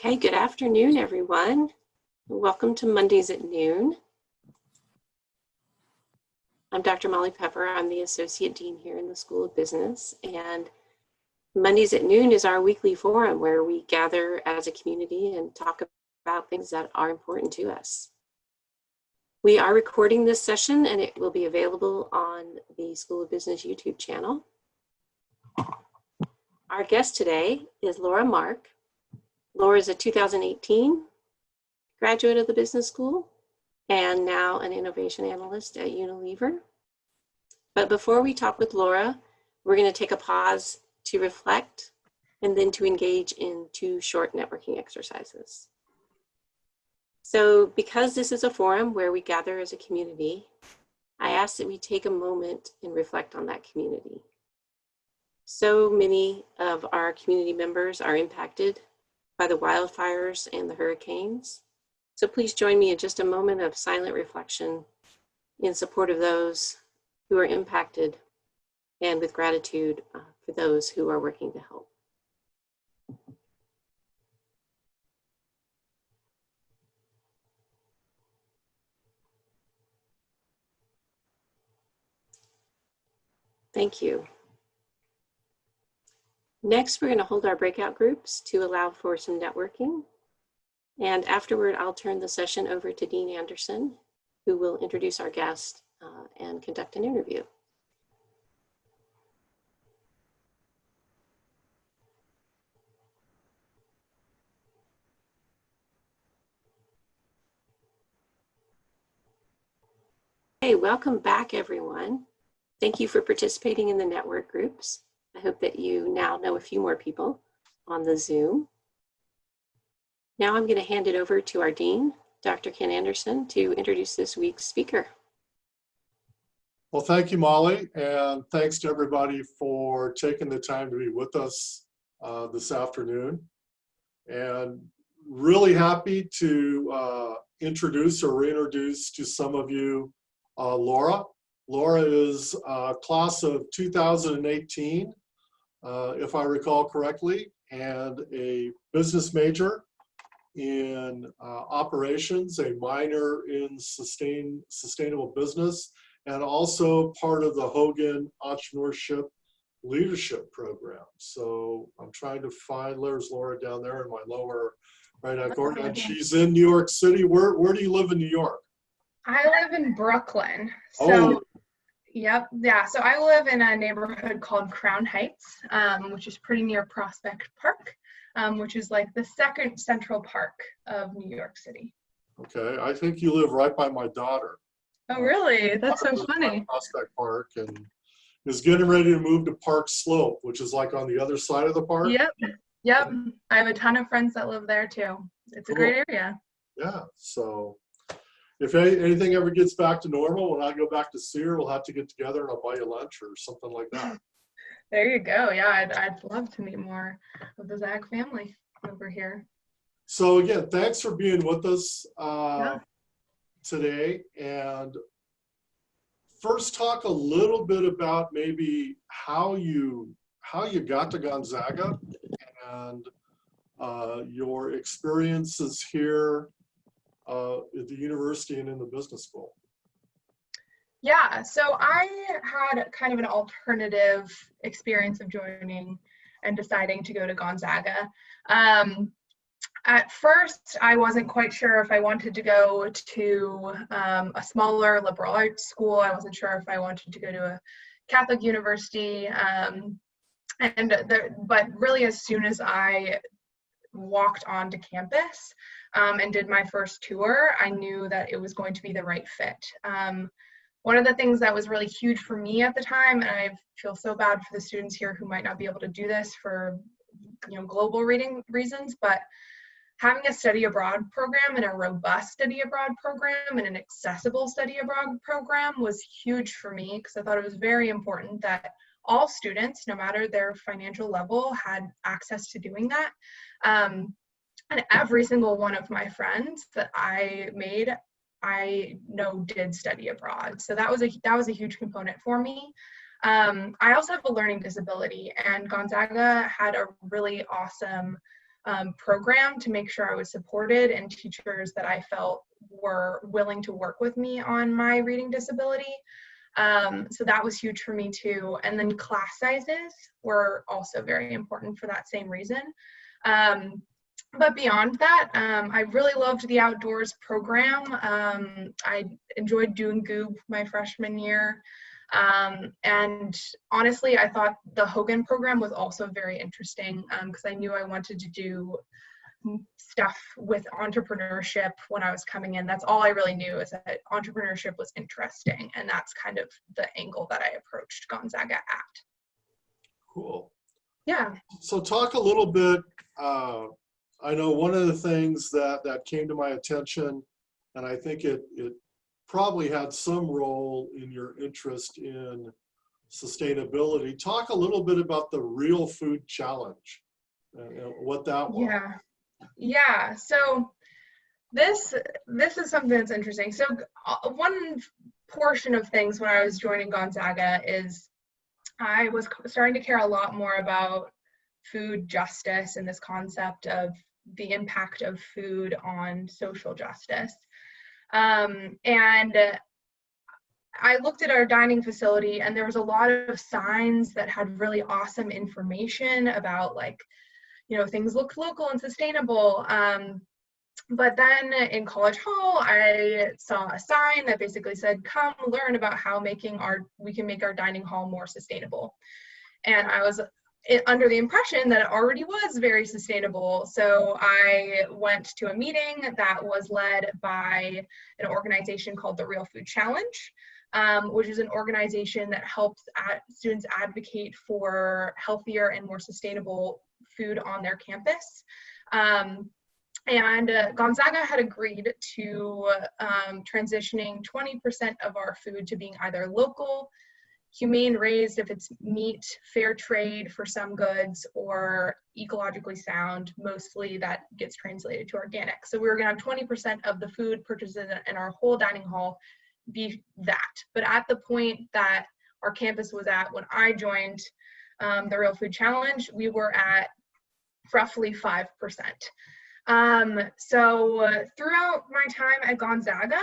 Okay, good afternoon, everyone. Welcome to Mondays at Noon. I'm Dr. Molly Pepper. I'm the Associate Dean here in the School of Business, and Mondays at Noon is our weekly forum where we gather as a community and talk about things that are important to us. We are recording this session and it will be available on the School of Business YouTube channel. Our guest today is Laura Marck. Laura is a 2018 graduate of the business school and now an innovation analyst at Unilever. But before we talk with Laura, we're going to take a pause to reflect and then to engage in 2 short networking exercises. So because this is a forum where we gather as a community, I ask that we take a moment and reflect on that community. So many of our community members are impacted by the wildfires and the hurricanes. So please join me in just a moment of silent reflection in support of those who are impacted and with gratitude for those who are working to help. Thank you. Next, we're going to hold our breakout groups to allow for some networking. And afterward, I'll turn the session over to Dean Anderson, who will introduce our guest and conduct an interview. Hey, welcome back, everyone. Thank you for participating in the network groups. I hope that you now know a few more people on the Zoom. Now I'm going to hand it over to our Dean, Dr. Ken Anderson, to introduce this week's speaker. Well, thank you, Molly, and thanks to everybody for taking the time to be with us this afternoon. And really happy to introduce or reintroduce to some of you Laura. Laura is class of 2018, if I recall correctly, and a business major in operations, a minor in sustainable business, and also part of the Hogan Entrepreneurship Leadership Program. So I'm trying to find, there's Laura down there in my lower right-hand corner, and she's in New York City. Where do you live in New York? I live in Brooklyn. So, yep, yeah. So I live in a neighborhood called Crown Heights, which is pretty near Prospect Park, which is like the second central park of New York City. Okay, I think you live right by my daughter. Oh, really? That's so funny. Prospect Park, and is getting ready to move to Park Slope, which is like on the other side of the park. Yep. I have a ton of friends that live there too. It's a great area. Yeah, so if anything ever gets back to normal, when I go back to see her, we'll have to get together and I'll buy you lunch or something like that. There you go. Yeah, I'd love to meet more of the Zag family over here. So again, thanks for being with us today. And first, talk a little bit about maybe how you got to Gonzaga and your experiences here at the university and in the business school. Yeah, so I had kind of an alternative experience of joining and deciding to go to Gonzaga. At first, I wasn't quite sure if I wanted to go to a smaller liberal arts school. I wasn't sure if I wanted to go to a Catholic university. But really, as soon as I walked onto campus and did my first tour, I knew that it was going to be the right fit. One of the things that was really huge for me at the time, and I feel so bad for the students here who might not be able to do this for global reasons, but having a study abroad program and a robust study abroad program and an accessible study abroad program was huge for me, because I thought it was very important that all students, no matter their financial level, had access to doing that. And every single one of my friends that I made, I know did study abroad. So that was a huge component for me. I also have a learning disability, and Gonzaga had a really awesome program to make sure I was supported, and teachers that I felt were willing to work with me on my reading disability. So that was huge for me too. And then class sizes were also very important for that same reason. But beyond that, I really loved the outdoors program. I enjoyed doing Goob my freshman year. And honestly, I thought the Hogan program was also very interesting because I knew I wanted to do stuff with entrepreneurship when I was coming in. That's all I really knew, is that entrepreneurship was interesting. And that's kind of the angle that I approached Gonzaga at. Cool. Yeah. So talk a little bit, I know one of the things that came to my attention, and I think it probably had some role in your interest in sustainability. Talk a little bit about the Real Food Challenge, what that was. Yeah. So this is something that's interesting. So one portion of things when I was joining Gonzaga is I was starting to care a lot more about food justice and this concept of the impact of food on social justice. And I looked at our dining facility, and there was a lot of signs that had really awesome information about, like, you know, things looked local and sustainable. But then in College Hall, I saw a sign that basically said, "Come learn about how we can make our dining hall more sustainable." And I was under the impression that it already was very sustainable. So I went to a meeting that was led by an organization called the Real Food Challenge, which is an organization that helps students advocate for healthier and more sustainable food on their campus. And Gonzaga had agreed to transitioning 20% of our food to being either local, humane raised if it's meat, fair trade for some goods, or ecologically sound. Mostly that gets translated to organic. So we were gonna have 20% of the food purchased in our whole dining hall be that. But at the point that our campus was at when I joined the Real Food Challenge, we were at roughly 5%. So throughout my time at Gonzaga,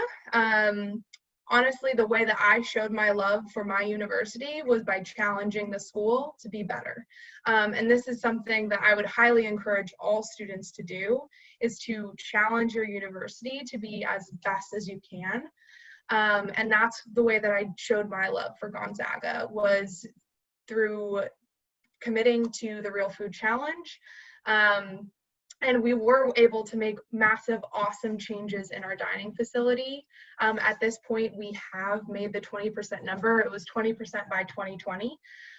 honestly, the way that I showed my love for my university was by challenging the school to be better. And this is something that I would highly encourage all students to do, is to challenge your university to be as best as you can. And that's the way that I showed my love for Gonzaga, was through committing to the Real Food Challenge. And we were able to make massive, awesome changes in our dining facility. At this point, we have made the 20% number. It was 20% by 2020.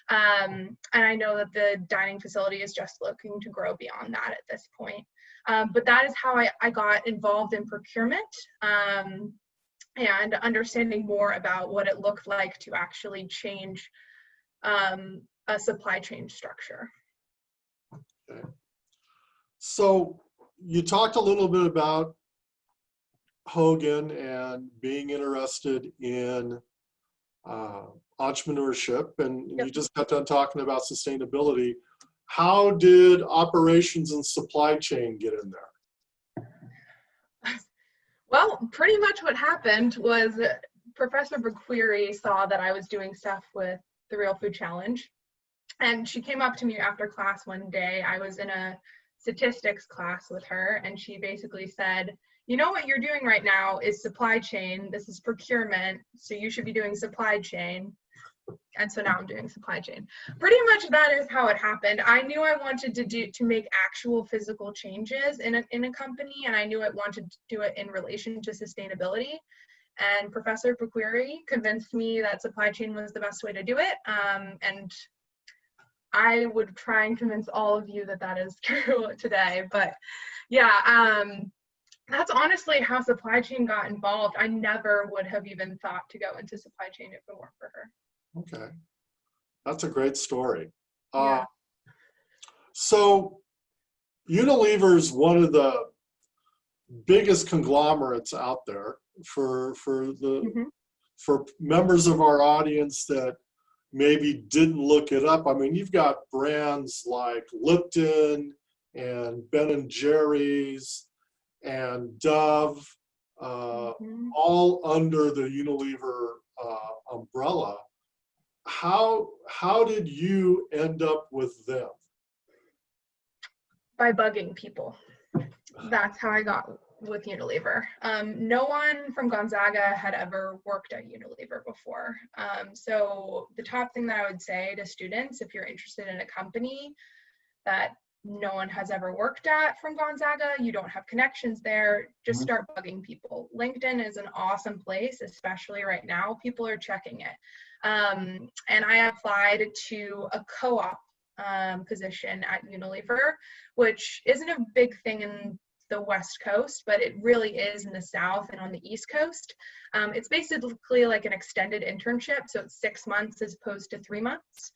And I know that the dining facility is just looking to grow beyond that at this point. But that is how I got involved in procurement and understanding more about what it looked like to actually change a supply chain structure. Okay. So you talked a little bit about Hogan and being interested in entrepreneurship, and Yep. you just got done talking about sustainability. How did operations and supply chain get in there? Well, pretty much what happened was Professor Bequery saw that I was doing stuff with the Real Food Challenge, and she came up to me after class one day. I was in a statistics class with her, and she basically said, "You know what you're doing right now is supply chain. This is procurement, so you should be doing supply chain." And so now I'm doing supply chain. Pretty much that is how it happened. I knew I wanted to make actual physical changes in a company, and I knew I wanted to do it in relation to sustainability. And Professor Bequery convinced me that supply chain was the best way to do it. And I would try and convince all of you that that is true today. But yeah, that's honestly how supply chain got involved. I never would have even thought to go into supply chain if it weren't for her. Okay, that's a great story. Yeah. So Unilever is one of the biggest conglomerates out there. For members of our audience that maybe didn't look it up, I mean, you've got brands like Lipton, and Ben and Jerry's and Dove, all under the Unilever umbrella. How did you end up with them? By bugging people. That's how I got with Unilever. No one from Gonzaga had ever worked at Unilever before. So the top thing that I would say to students, if you're interested in a company that no one has ever worked at from Gonzaga, you don't have connections there, just start bugging people. LinkedIn is an awesome place, especially right now. People are checking it. And I applied to a co-op position at Unilever, which isn't a big thing in the West Coast, but it really is in the South and on the East Coast. It's basically like an extended internship, so it's 6 months as opposed to 3 months.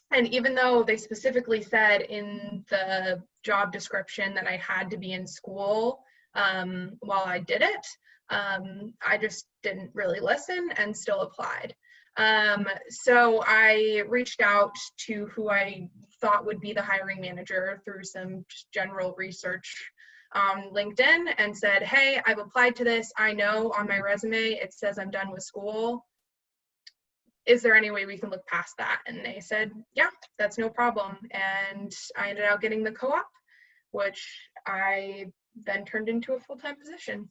And even though they specifically said in the job description that I had to be in school while I did it, I just didn't really listen and still applied. So I reached out to who I thought would be the hiring manager through some just general research on LinkedIn and said, hey, I've applied to this. I know on my resume it says I'm done with school. Is there any way we can look past that? And they said, yeah, that's no problem. And I ended up getting the co-op, which I then turned into a full-time position.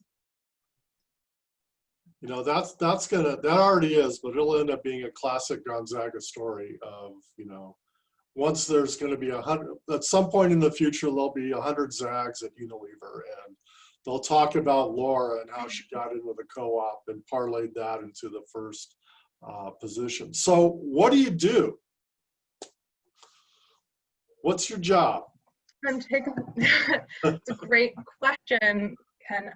You know, that already is, but it'll end up being a classic Gonzaga story of, you know, once there's going to be 100, at some point in the future, there'll be 100 Zags at Unilever, and they'll talk about Laura and how she got in with a co-op and parlayed that into the first position. So what do you do? What's your job? It's a great question, Ken.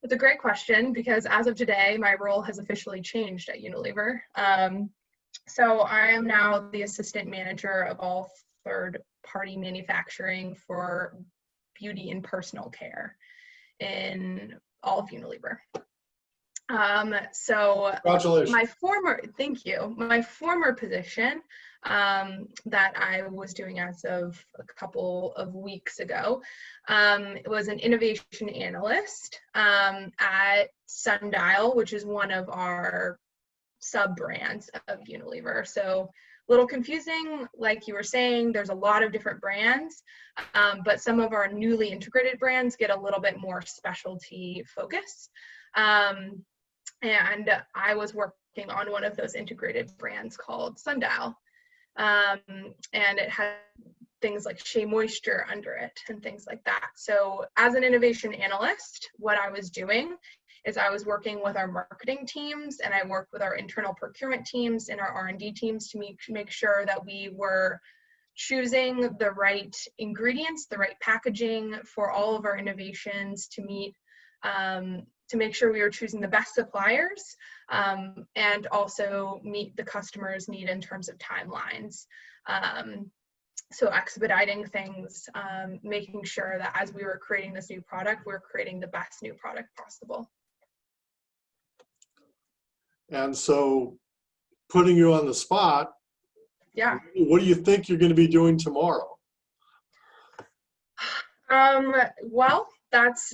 It's a great question because as of today, my role has officially changed at Unilever. So I am now the assistant manager of all third-party manufacturing for beauty and personal care in all of Unilever. So Congratulations. Thank you. My former position that I was doing as of a couple of weeks ago was an innovation analyst at Sundial, which is one of our sub-brands of Unilever. So a little confusing, like you were saying, there's a lot of different brands, but some of our newly integrated brands get a little bit more specialty focus. And I was working on one of those integrated brands called Sundial. And it had things like Shea Moisture under it and things like that. So as an innovation analyst, what I was doing is I was working with our marketing teams and I worked with our internal procurement teams and our R&D teams to make sure that we were choosing the right ingredients, the right packaging for all of our innovations to meet to make sure we were choosing the best suppliers and also meet the customer's need in terms of timelines. So expediting things, making sure that as we were creating this new product, we're creating the best new product possible. And so putting you on the spot, yeah. What do you think you're going to be doing tomorrow? Well, that's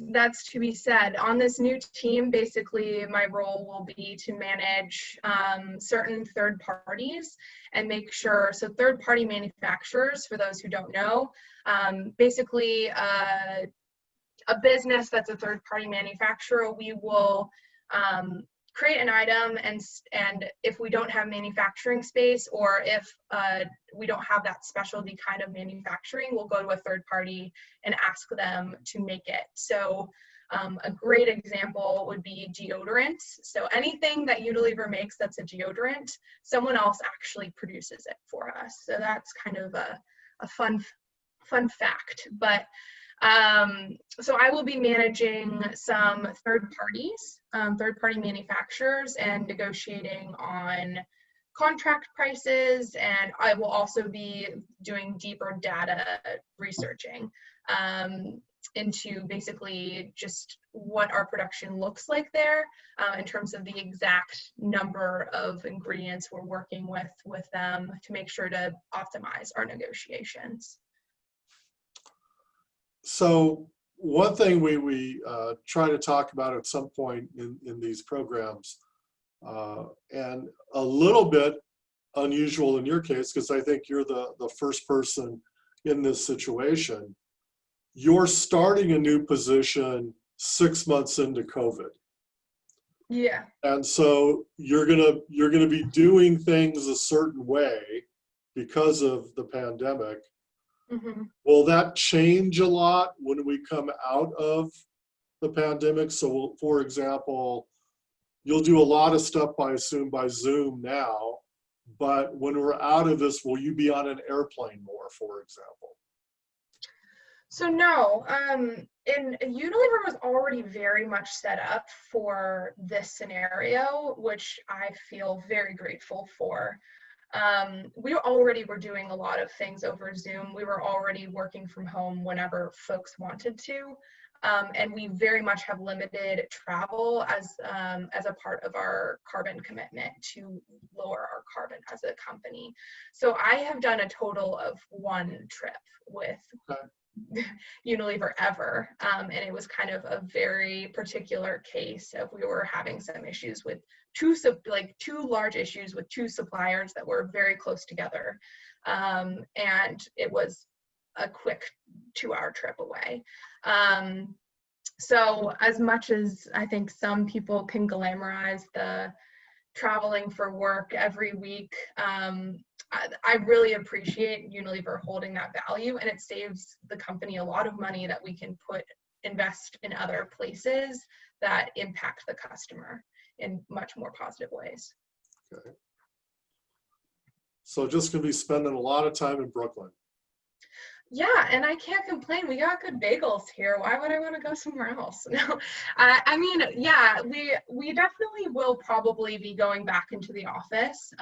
to be said. On this new team, basically my role will be to manage certain third parties and make sure, so third party manufacturers, for those who don't know, basically a business that's a third party manufacturer, we will create an item and if we don't have manufacturing space or if we don't have that specialty kind of manufacturing, we'll go to a third party and ask them to make it. So a great example would be deodorants. So anything that Unilever makes that's a deodorant, someone else actually produces it for us. So that's kind of a fun fact. But so I will be managing some third-party manufacturers and negotiating on contract prices, and I will also be doing deeper data researching. into basically just what our production looks like there, in terms of the exact number of ingredients we're working with them to make sure to optimize our negotiations. So one thing we try to talk about at some point in these programs, and a little bit unusual in your case, because I think you're the first person in this situation, you're starting a new position 6 months into COVID. Yeah. And so you're gonna be doing things a certain way because of the pandemic. Mm-hmm. Will that change a lot when we come out of the pandemic? So for example, you'll do a lot of stuff I assume by Zoom now, but when we're out of this, will you be on an airplane more, for example? So no, and Unilever was already very much set up for this scenario, which I feel very grateful for. We already were doing a lot of things over Zoom. We were already working from home whenever folks wanted to. And we very much have limited travel as a part of our carbon commitment to lower our carbon as a company. So I have done a total of 1 trip with Unilever ever, and it was kind of a very particular case of we were having some issues with two large issues with 2 suppliers that were very close together, and it was a quick 2-hour trip away. So as much as I think some people can glamorize the traveling for work every week, I really appreciate Unilever holding that value, and it saves the company a lot of money that we can invest in other places that impact the customer in much more positive ways. Okay. So just gonna be spending a lot of time in Brooklyn. Yeah, and I can't complain. We got good bagels here. Why would I want to go somewhere else? No, I mean, yeah, we definitely will probably be going back into the office,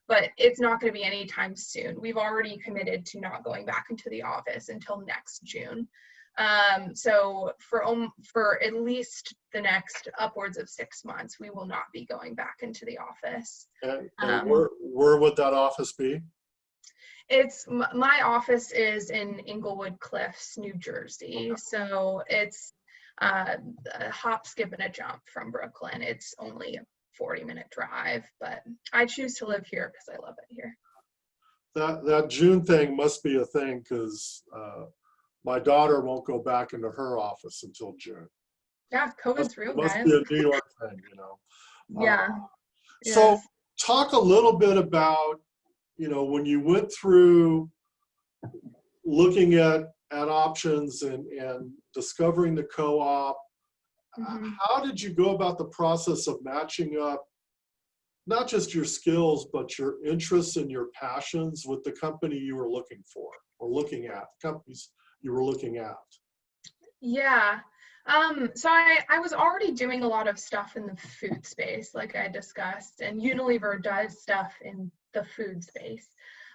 but it's not going to be anytime soon. We've already committed to not going back into the office until next June. So for at least the next upwards of 6 months, we will not be going back into the office. And where would that office be? My office is in Englewood Cliffs, New Jersey. Okay. So it's a hop, skip, and a jump from Brooklyn. It's only a 40-minute drive, but I choose to live here because I love it here. That June thing must be a thing because my daughter won't go back into her office until June. Yeah, COVID's real, guys. Must be a New York thing, you know. Yeah. So yes. Talk a little bit about, you know, when you went through looking at options and discovering the co-op, mm-hmm. How did you go about the process of matching up not just your skills, but your interests and your passions with the company you were looking for or looking at, companies you were looking at? Yeah. So I was already doing a lot of stuff in the food space, like I discussed, and Unilever does stuff in the food space.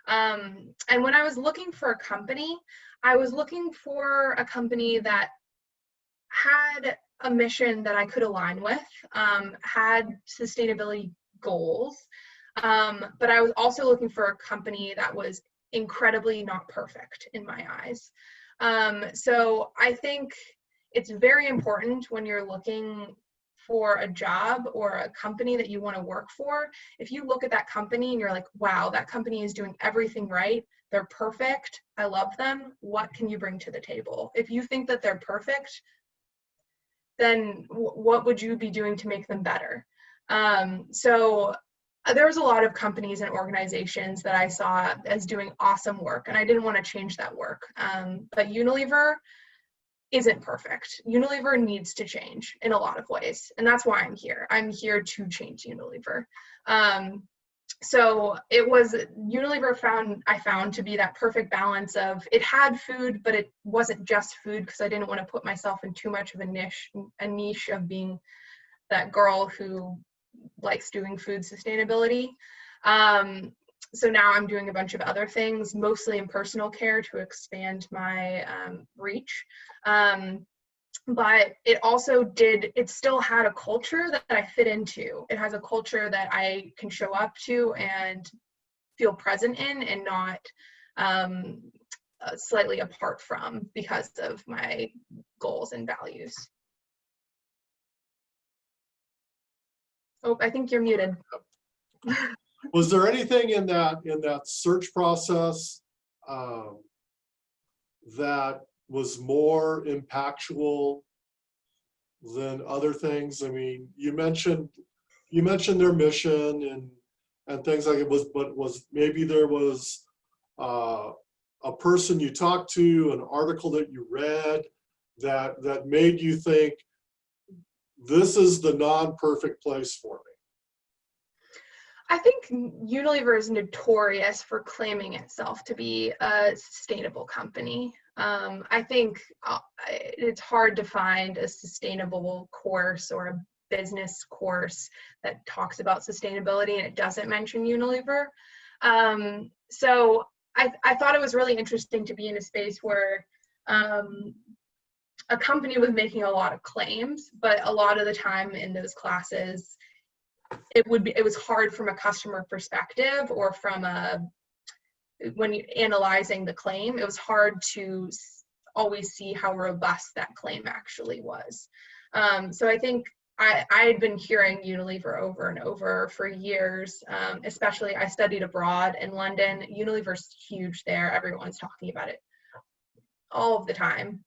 And when I was looking for a company, I was looking for a company that had a mission that I could align with, had sustainability goals, but I was also looking for a company that was incredibly not perfect in my eyes. So I think it's very important when you're looking for a job or a company that you want to work for, if you look at that company and you're like, wow, that company is doing everything right, they're perfect, I love them, what can you bring to the table? If you think that they're perfect, then what would you be doing to make them better? So there's a lot of companies and organizations that I saw as doing awesome work, and I didn't want to change that work. But Unilever isn't perfect. Unilever needs to change in a lot of ways, and that's why I'm here. I'm here to change Unilever. So it was Unilever I found to be that perfect balance of it had food, but it wasn't just food because I didn't want to put myself in too much of a niche of being that girl who likes doing food sustainability. So now I'm doing a bunch of other things, mostly in personal care to expand my reach. But it still had a culture that I fit into. It has a culture that I can show up to and feel present in, and not slightly apart from because of my goals and values. Oh, I think you're muted. Was there anything in that search process that was more impactful than other things? I mean, you mentioned their mission and things like it was, but maybe there was a person you talked to, an article that you read that made you think this is the non-perfect place for me? I think Unilever is notorious for claiming itself to be a sustainable company. I think it's hard to find a sustainable course or a business course that talks about sustainability and it doesn't mention Unilever. So I thought it was really interesting to be in a space where a company was making a lot of claims, but a lot of the time in those classes, it was hard from a customer perspective, or from when you're analyzing the claim, it was hard to always see how robust that claim actually was. So I think I had been hearing Unilever over and over for years, especially I studied abroad in London. Unilever's huge there. Everyone's talking about it all of the time.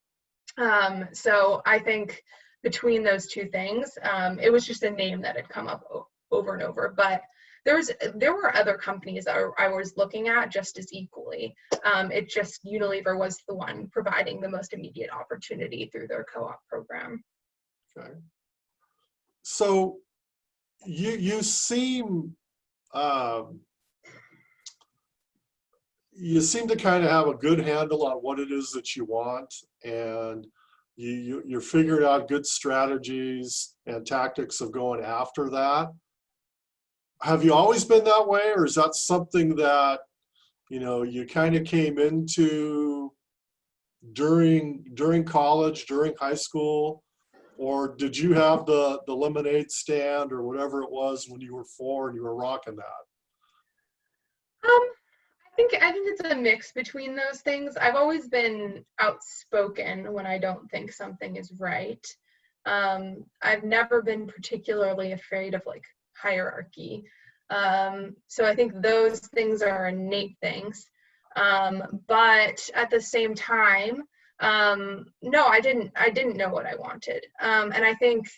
So I think between those two things, it was just a name that had come up over and over. But there were other companies that I was looking at just as equally. It just, Unilever was the one providing the most immediate opportunity through their co-op program. Okay. So you seem to kind of have a good handle on what it is that you want, and you're figuring out good strategies and tactics of going after that. Have you always been that way, or is that something that you kind of came into during college, during high school? Or did you have the lemonade stand or whatever it was when you were 4 and you were rocking that? I think it's a mix between those things. I've always been outspoken when I don't think something is right. I've never been particularly afraid of like hierarchy. So I think those things are innate things. But at the same time, no, I didn't know what I wanted. And I think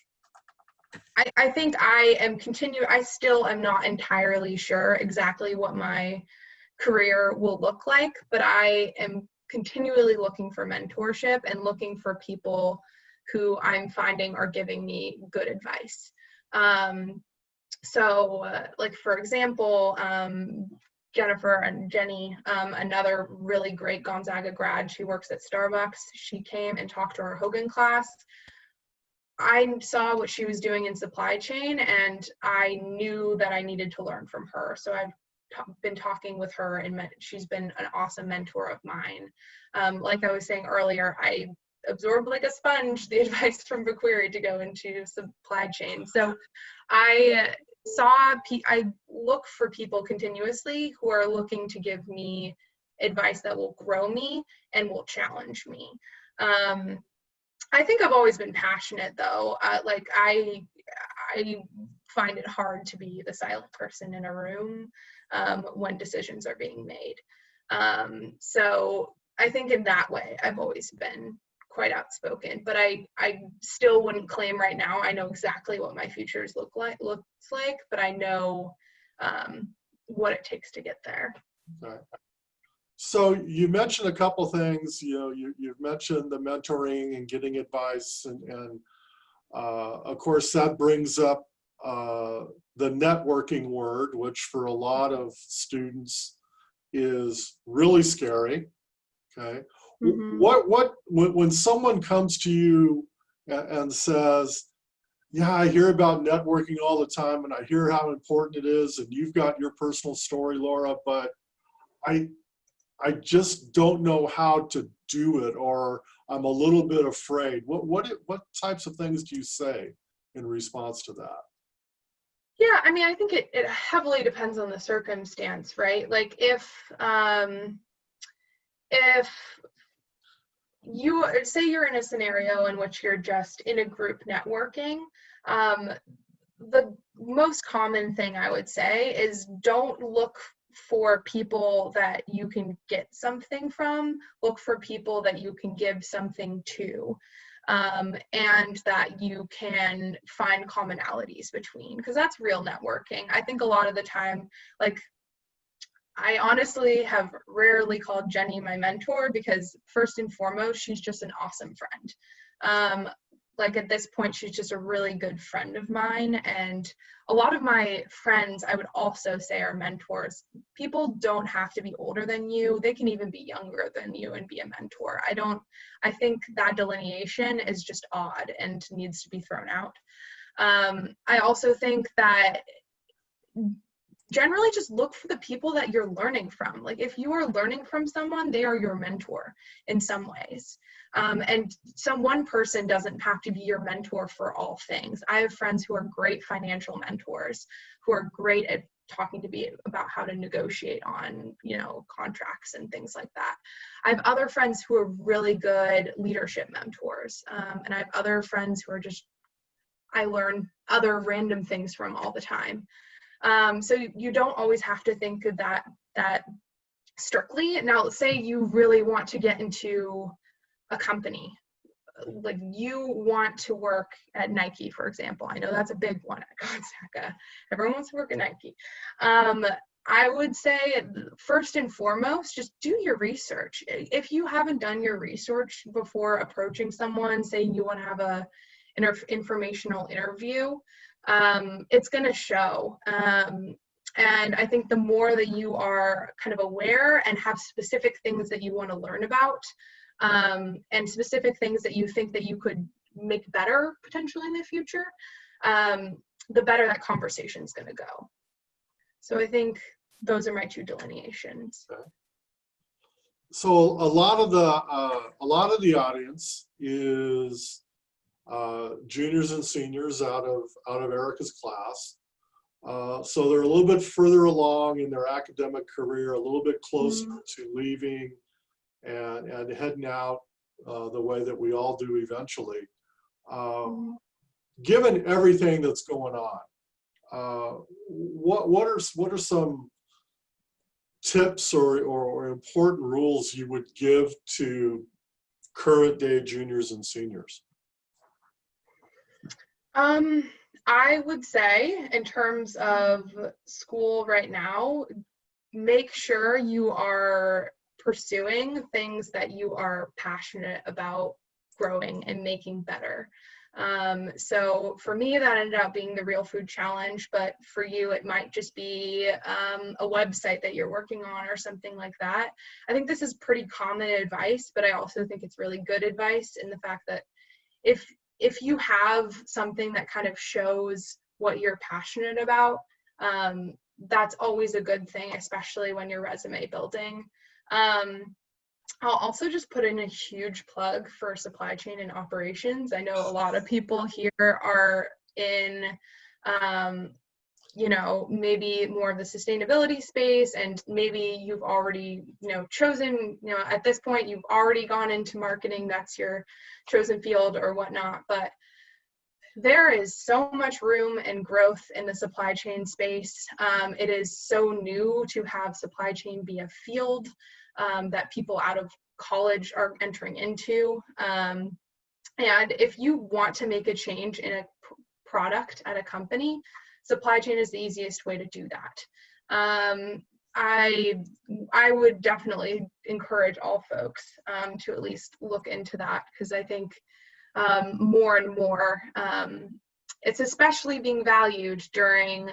I still am not entirely sure exactly what my career will look like, but I am continually looking for mentorship and looking for people who I'm finding are giving me good advice. So like for example, Jennifer and Jenny, another really great Gonzaga grad, she works at Starbucks. She came and talked to our Hogan class. I saw what she was doing in supply chain, and I knew that I needed to learn from her. So I've been talking with her, and she's been an awesome mentor of mine. Like I was saying earlier, I absorbed like a sponge the advice from BigQuery to go into supply chain. So I look for people continuously who are looking to give me advice that will grow me and will challenge me. I think I've always been passionate though. Like I find it hard to be the silent person in a room when decisions are being made. So I think in that way, I've always been quite outspoken, but I still wouldn't claim right now I know exactly what my futures looks like, but I know what it takes to get there. Okay. So you mentioned a couple things. You've mentioned the mentoring and getting advice, and of course that brings up the networking word, which for a lot of students is really scary. Okay. Mm-hmm. When someone comes to you and says, yeah, I hear about networking all the time, and I hear how important it is, and you've got your personal story, Laura, but I just don't know how to do it, or I'm a little bit afraid. What types of things do you say in response to that? Yeah, I mean, I think it heavily depends on the circumstance, right? Like if you say you're in a scenario in which you're just in a group networking, the most common thing I would say is don't look for people that you can get something from, look for people that you can give something to, and that you can find commonalities between, because that's real networking. I think a lot of the time, like, I honestly have rarely called Jenny my mentor because first and foremost, she's just an awesome friend. Like at this point, she's just a really good friend of mine. And a lot of my friends, I would also say, are mentors. People don't have to be older than you. They can even be younger than you and be a mentor. I think that delineation is just odd and needs to be thrown out. I also think that generally just look for the people that you're learning from. Like if you are learning from someone, they are your mentor in some ways. And one person doesn't have to be your mentor for all things. I have friends who are great financial mentors, who are great at talking to me about how to negotiate on, contracts and things like that. I have other friends who are really good leadership mentors. And I have other friends who are just, I learn other random things from all the time. So you don't always have to think of that strictly. Now, say you really want to get into a company, like you want to work at Nike, for example. I know that's a big one at Gonzaga. Everyone wants to work at Nike. I would say first and foremost, just do your research. If you haven't done your research before approaching someone, saying you want to have an informational interview, it's going to show. And I think the more that you are kind of aware and have specific things that you want to learn about, and specific things that you think that you could make better potentially in the future, the better that conversation is going to go. So I think those are my two delineations. Okay. So a lot of the audience is juniors and seniors out of Erica's class. So they're a little bit further along in their academic career, a little bit closer to leaving and heading out the way that we all do eventually. Given everything that's going on, what are some tips or important rules you would give to current day juniors and seniors? I would say in terms of school right now, make sure you are pursuing things that you are passionate about growing and making better. So for me, that ended up being the Real Food Challenge, but for you, it might just be a website that you're working on or something like that. I think this is pretty common advice, but I also think it's really good advice in the fact that if you have something that kind of shows what you're passionate about, that's always a good thing, especially when you're resume building. I'll also just put in a huge plug for supply chain and operations. I know a lot of people here are in, maybe more of the sustainability space, and maybe you've already, chosen, at this point, you've already gone into marketing, that's your chosen field or whatnot, but there is so much room and growth in the supply chain space. It is so new to have supply chain be a field that people out of college are entering into. And if you want to make a change in a product at a company, supply chain is the easiest way to do that. I would definitely encourage all folks to at least look into that, because I think more and more it's especially being valued during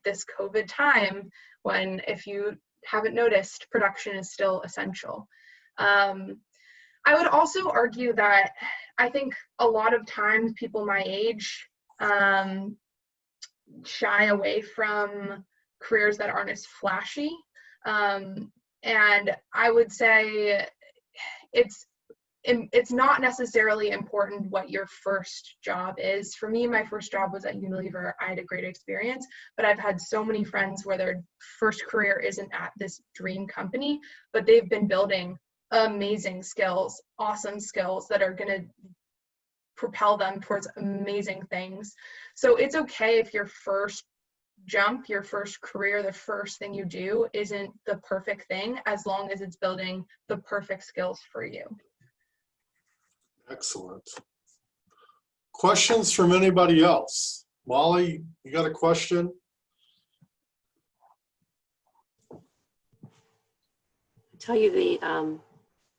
this COVID time, when, if you haven't noticed, production is still essential. I would also argue that I think a lot of times people my age shy away from careers that aren't as flashy. And I would say it's not necessarily important what your first job is. For me, my first job was at Unilever. I had a great experience, but I've had so many friends where their first career isn't at this dream company, but they've been building amazing skills, awesome skills that are going to propel them towards amazing things. So it's okay if your first jump, your first career, the first thing you do isn't the perfect thing, as long as it's building the perfect skills for you. Excellent. Questions from anybody else? Molly, you got a question? I tell you,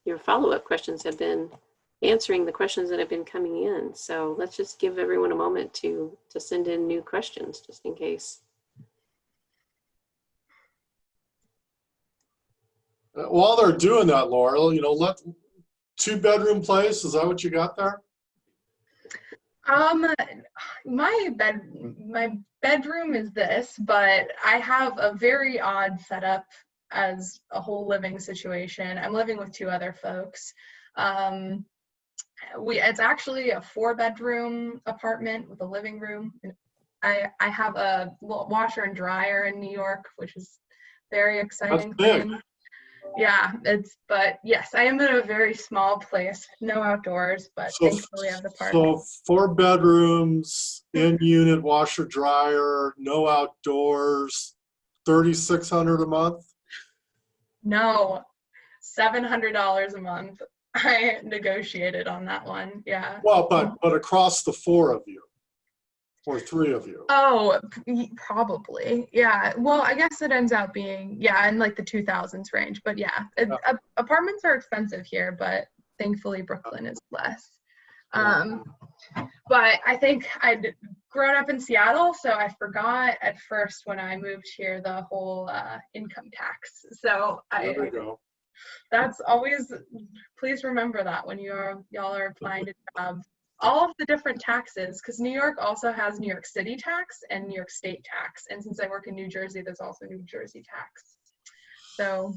your follow-up questions have been answering the questions that have been coming in. So let's just give everyone a moment to send in new questions, just in case. While they're doing that, Laura, let 2-bedroom place, is that what you got there? My bedroom is this, but I have a very odd setup as a whole living situation. I'm living with 2 other folks. It's actually a 4-bedroom apartment with a living room. I have a washer and dryer in New York, which is very exciting thing. Yeah, but yes, I am in a very small place, no outdoors, but thankfully I have the park. So 4 bedrooms, in-unit washer dryer, no outdoors, $3,600 a month? No, $700 a month. I negotiated on that one, yeah. Well, but across the 4 of you, or 3 of you. Oh, probably, yeah. Well, I guess it ends up being, yeah, in like the 2000s range, but yeah. Apartments are expensive here, but thankfully Brooklyn is less. But I think I'd grown up in Seattle, so I forgot at first when I moved here the whole income tax. So There we go. that's always, please remember that when y'all are applying to jobs. All of the different taxes, because New York also has New York City tax and New York State tax. And since I work in New Jersey, there's also New Jersey tax. So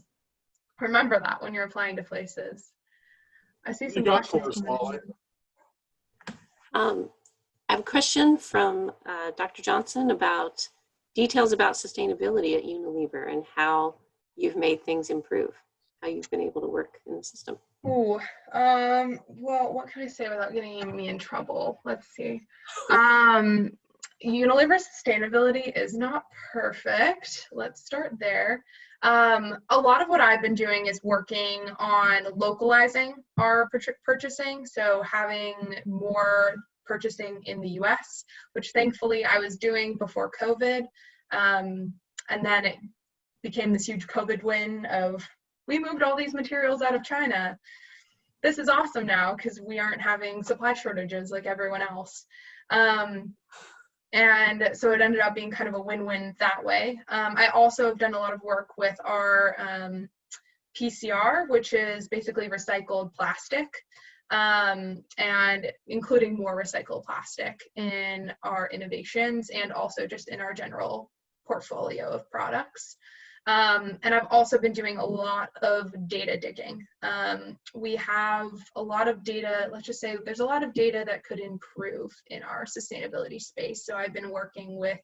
remember that when you're applying to places. I see some questions. I have a question from Dr. Johnson about details about sustainability at Unilever and how you've made things improve, how you've been able to work in the system. Ooh, well, what can I say without getting me in trouble? Let's see. Unilever sustainability is not perfect. Let's start there. A lot of what I've been doing is working on localizing our purchasing, so having more purchasing in the US, which thankfully I was doing before COVID, and then it became this huge COVID win of, we moved all these materials out of China. This is awesome now because we aren't having supply shortages like everyone else. And so it ended up being kind of a win-win that way. I also have done a lot of work with our PCR, which is basically recycled plastic, and including more recycled plastic in our innovations and also just in our general portfolio of products. And I've also been doing a lot of data digging. We have a lot of data, let's just say there's a lot of data that could improve in our sustainability space. So I've been working with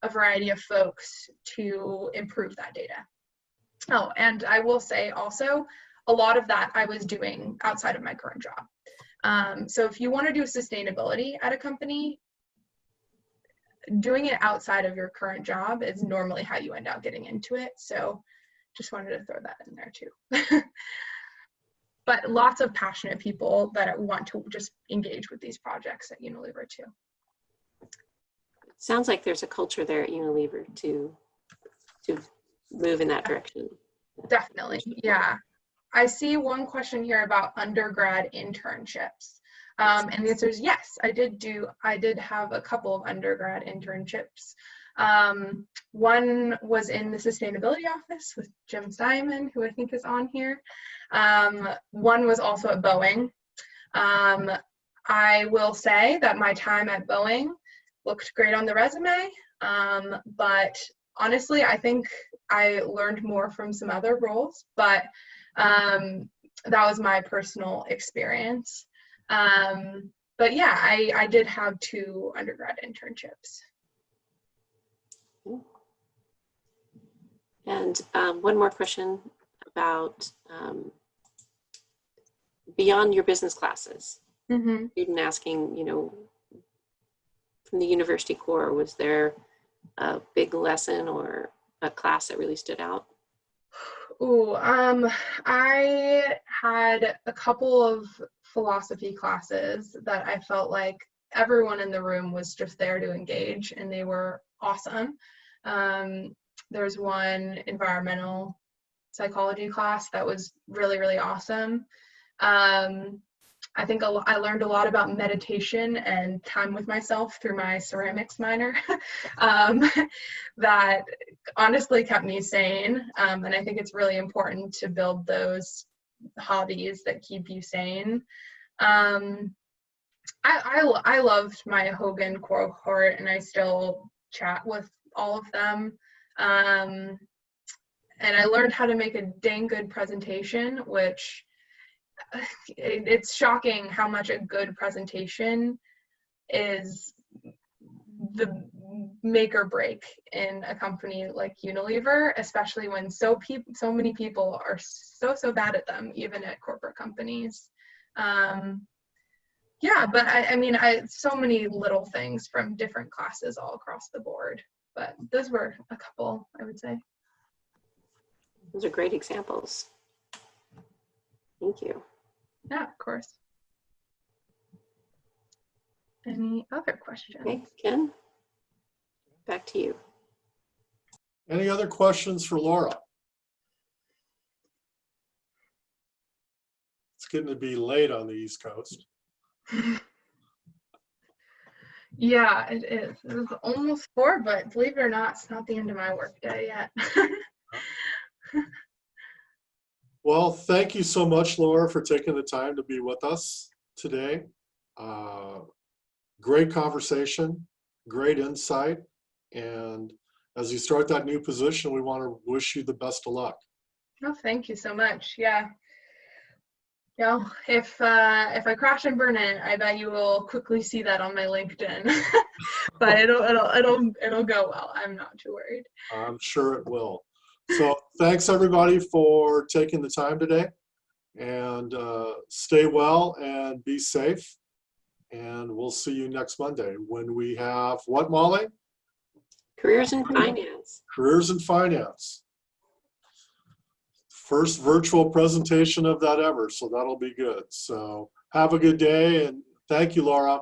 a variety of folks to improve that data. Oh, and I will say also, a lot of that I was doing outside of my current job. So if you want to do sustainability at a company, doing it outside of your current job is normally how you end up getting into it. So just wanted to throw that in there too. But lots of passionate people that want to just engage with these projects at Unilever too. Sounds like there's a culture there at Unilever to move in that direction. Definitely, yeah. I see one question here about undergrad internships. And the answer is yes, I did have a couple of undergrad internships. One was in the sustainability office with Jim Simon, who I think is on here. One was also at Boeing. I will say that my time at Boeing looked great on the resume. But honestly, I think I learned more from some other roles, but that was my personal experience. But yeah, I did have 2 undergrad internships. And one more question about beyond your business classes. Mm-hmm. Student asking, you know, from the university core, was there a big lesson or a class that really stood out? Ooh, I had a couple of philosophy classes that I felt like everyone in the room was just there to engage, and they were awesome. There's one environmental psychology class that was really, really awesome. I think I learned a lot about meditation and time with myself through my ceramics minor that honestly kept me sane. And I think it's really important to build those hobbies that keep you sane. I loved my Hogan cohort, and I still chat with all of them. And I learned how to make a dang good presentation, which it's shocking how much a good presentation is the make or break in a company like Unilever, especially when so many people are so bad at them, even at corporate companies. Yeah, but I mean, so many little things from different classes all across the board, but those were a couple, I would say. Those are great examples. Thank you. Yeah, of course. Any other questions? Okay, Ken, back to you. Any other questions for Laura? It's getting to be late on the East Coast. Yeah, it is. It was almost 4, but believe it or not, it's not the end of my workday yet. Well, thank you so much, Laura, for taking the time to be with us today. Great conversation, great insight. And as you start that new position, we want to wish you the best of luck. Oh, thank you so much. Yeah. You know, if I crash and burn it, I bet you will quickly see that on my LinkedIn. But it'll go well. I'm not too worried. I'm sure it will. So thanks everybody for taking the time today, and stay well and be safe. And we'll see you next Monday when we have what, Molly? Careers in finance. Careers in finance. First virtual presentation of that ever, so that'll be good. So have a good day, and thank you, Laura.